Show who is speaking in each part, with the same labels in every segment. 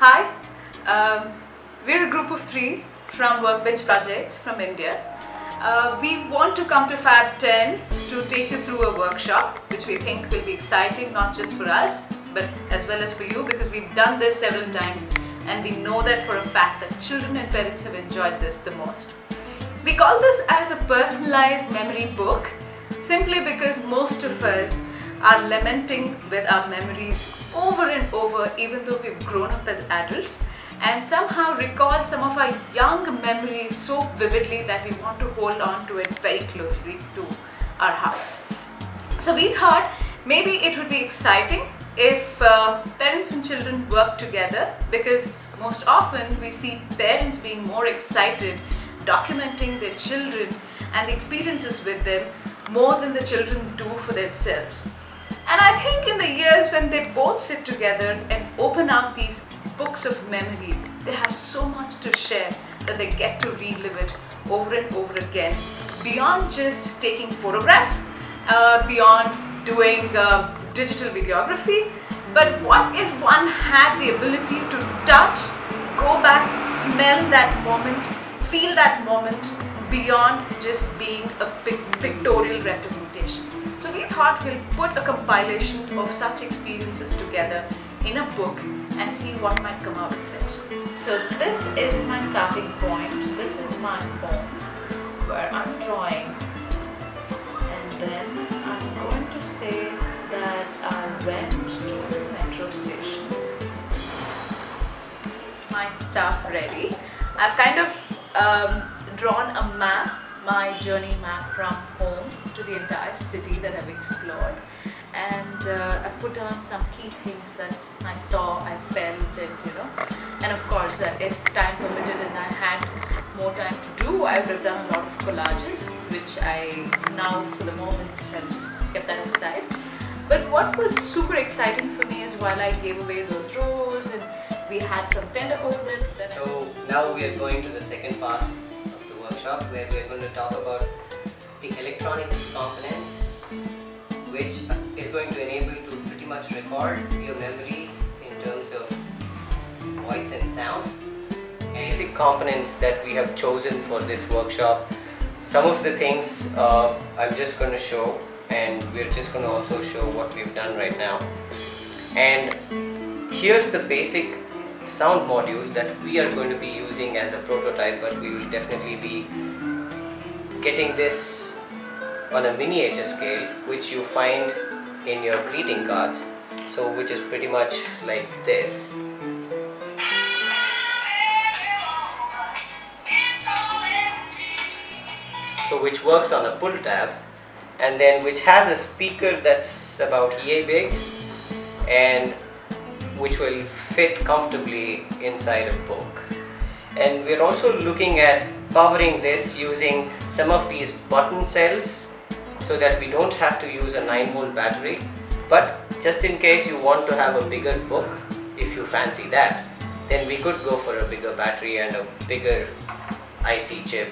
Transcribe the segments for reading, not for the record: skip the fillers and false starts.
Speaker 1: Hi, we're a group of 3 from Workbench Projects from India. We want to come to Fab 10 to take you through a workshop which we think will be exciting not just for us but as well as for you, because we've done this several times and we know that for a fact that children and parents have enjoyed this the most. We call this as a personalized memory book simply because most of us are lamenting with our memories over and over, even though we've grown up as adults, and somehow recall some of our young memories so vividly that we want to hold on to it very closely to our hearts. So we thought maybe it would be exciting if parents and children work together, because most often we see parents being more excited documenting their children and the experiences with them more than the children do for themselves. And I think in the years when they both sit together and open up these books of memories, they have so much to share that they get to relive it over and over again, beyond just taking photographs, beyond doing digital videography. But what if one had the ability to touch, go back, smell that moment, feel that moment beyond just being a pictorial representation? So we thought we'll put a compilation of such experiences together in a book and see what might come out of it. So this is my starting point. This is my home where I'm drawing, and then I'm going to say that I went to the metro station. My stuff ready. I've kind of drawn a map, my journey map from home to the entire city that I've explored, and I've put down some key things that I saw, I felt, and of course that if time permitted and I had more time to do, I would have done a lot of collages, which I now for the moment have just kept that aside. But what was super exciting for me is while I gave away those rows and we had some tender coconuts.
Speaker 2: So now we are going to the second part of the workshop, where we are going to talk about the electronics components, which is going to enable you to pretty much record your memory in terms of voice and sound. Basic components that we have chosen for this workshop. Some of the things I'm just going to show, and we're just going to also show what we've done right now. And here's the basic sound module that we are going to be using as a prototype, but we will definitely be getting this on a miniature scale, which you find in your greeting cards, so which is pretty much like this. So which works on a pull tab, and then which has a speaker that's about yay big and which will fit comfortably inside a book. And we're also looking at powering this using some of these button cells, so that we don't have to use a 9-volt battery, but just in case you want to have a bigger book, if you fancy that, then we could go for a bigger battery and a bigger IC chip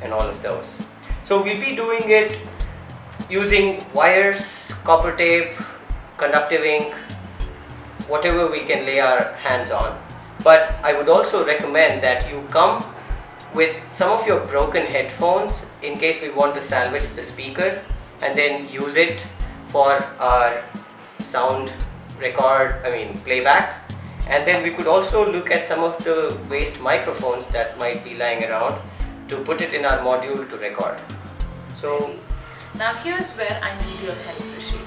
Speaker 2: and all of those. So we'll be doing it using wires, copper tape, conductive ink, whatever we can lay our hands on. But I would also recommend that you come with some of your broken headphones in case we want to salvage the speaker and then use it for our sound playback. And then we could also look at some of the waste microphones that might be lying around to put it in our module to record. So
Speaker 1: now here's where I need your help, Rishi.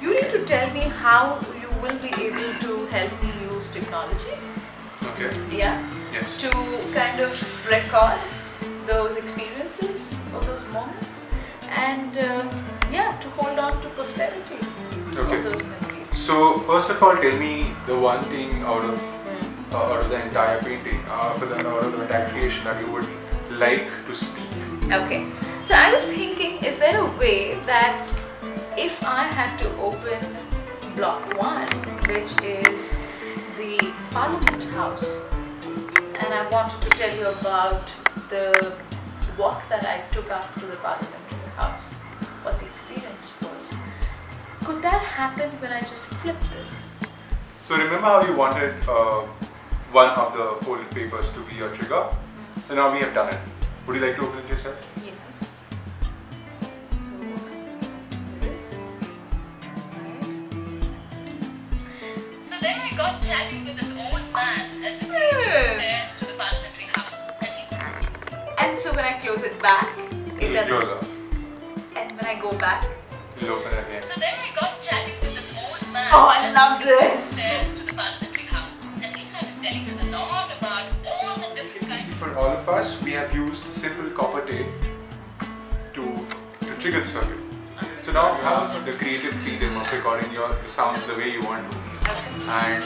Speaker 1: You need to tell me how you will be able to help me use technology.
Speaker 3: Okay.
Speaker 1: Yeah.
Speaker 3: Yes.
Speaker 1: To kind of record those experiences or those moments, and yeah, to hold on to posterity of those memories.
Speaker 3: So first of all, tell me the one thing out of the entire painting, out of the entire creation that you would like to speak.
Speaker 1: Okay. So I was thinking, is there a way that if I had to open block 1, which is the Parliament House, and I wanted to tell you about the walk that I took up to the Parliamentary House, what the experience was. Could that happen when I just flip this?
Speaker 3: So remember how you wanted one of the folded papers to be your trigger. So now we have done it. Would you like to open it yourself?
Speaker 1: Yes. So this. Right.
Speaker 4: So then I got chatting with this old man as he
Speaker 1: Awesome.
Speaker 4: stairs to the parliamentary house.
Speaker 1: And so when I close it back, it
Speaker 3: Yours
Speaker 1: doesn't.
Speaker 3: off.
Speaker 1: And when I go back,
Speaker 3: You'll open it again.
Speaker 4: So then I got chatting with this old man
Speaker 1: oh, I love this.
Speaker 4: stairs to the parliamentary house. And he started telling us a lot about all the different kinds.
Speaker 3: For all of us, we have used simple copper tape to trigger the circuit. So now you have the creative freedom of recording the sounds the way you want to. And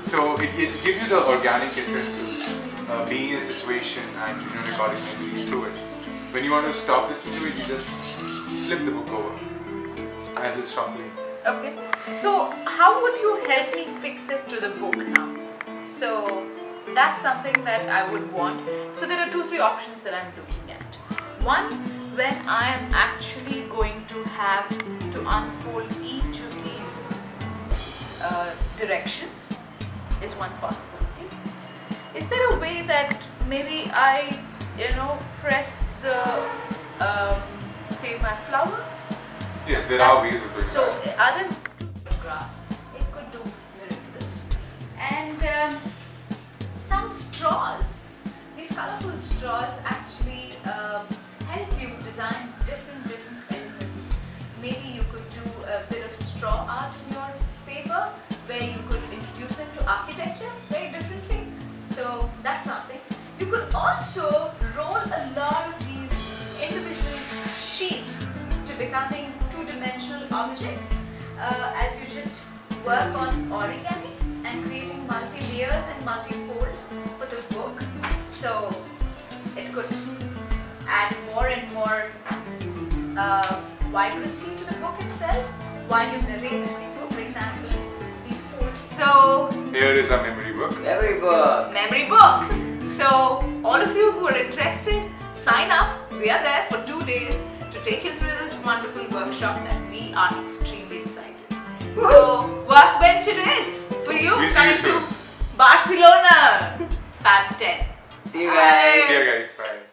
Speaker 3: so it gives you the organic essence of being in a situation and recording memories through it. When you want to stop listening to it, you just flip the book over and it'll stop playing.
Speaker 1: Okay. So how would you help me fix it to the book now? So that's something that I would want. So there are 2-3 options that I'm looking at. One, when I am actually going to have to unfold each of these directions is one possibility. Is there a way that maybe I, press the, say my flower?
Speaker 3: Yes, there are ways of doing
Speaker 1: So
Speaker 3: that.
Speaker 1: other grass, it could do miracles. And some straws, these colorful straws actually help you design different elements. Maybe you could do a bit of straw art in your paper where you could introduce them to architecture very differently. So that's something. You could also roll a lot of these individual sheets to becoming two-dimensional objects as you just work on origami and creating multi-layers and multi-folds for the book. So it could add more and more vibrancy to the book itself while you narrate, for example, these folds. So
Speaker 3: Here is a memory book.
Speaker 2: Memory book.
Speaker 1: memory book. So all of you who are interested, sign up. We are there for 2 days to take you through this wonderful workshop that we are extremely excited. So Workbench it is for you
Speaker 3: We'll see
Speaker 1: coming
Speaker 3: you soon.
Speaker 1: to Barcelona, Fab 10.
Speaker 2: See you guys.
Speaker 3: See you guys. Bye.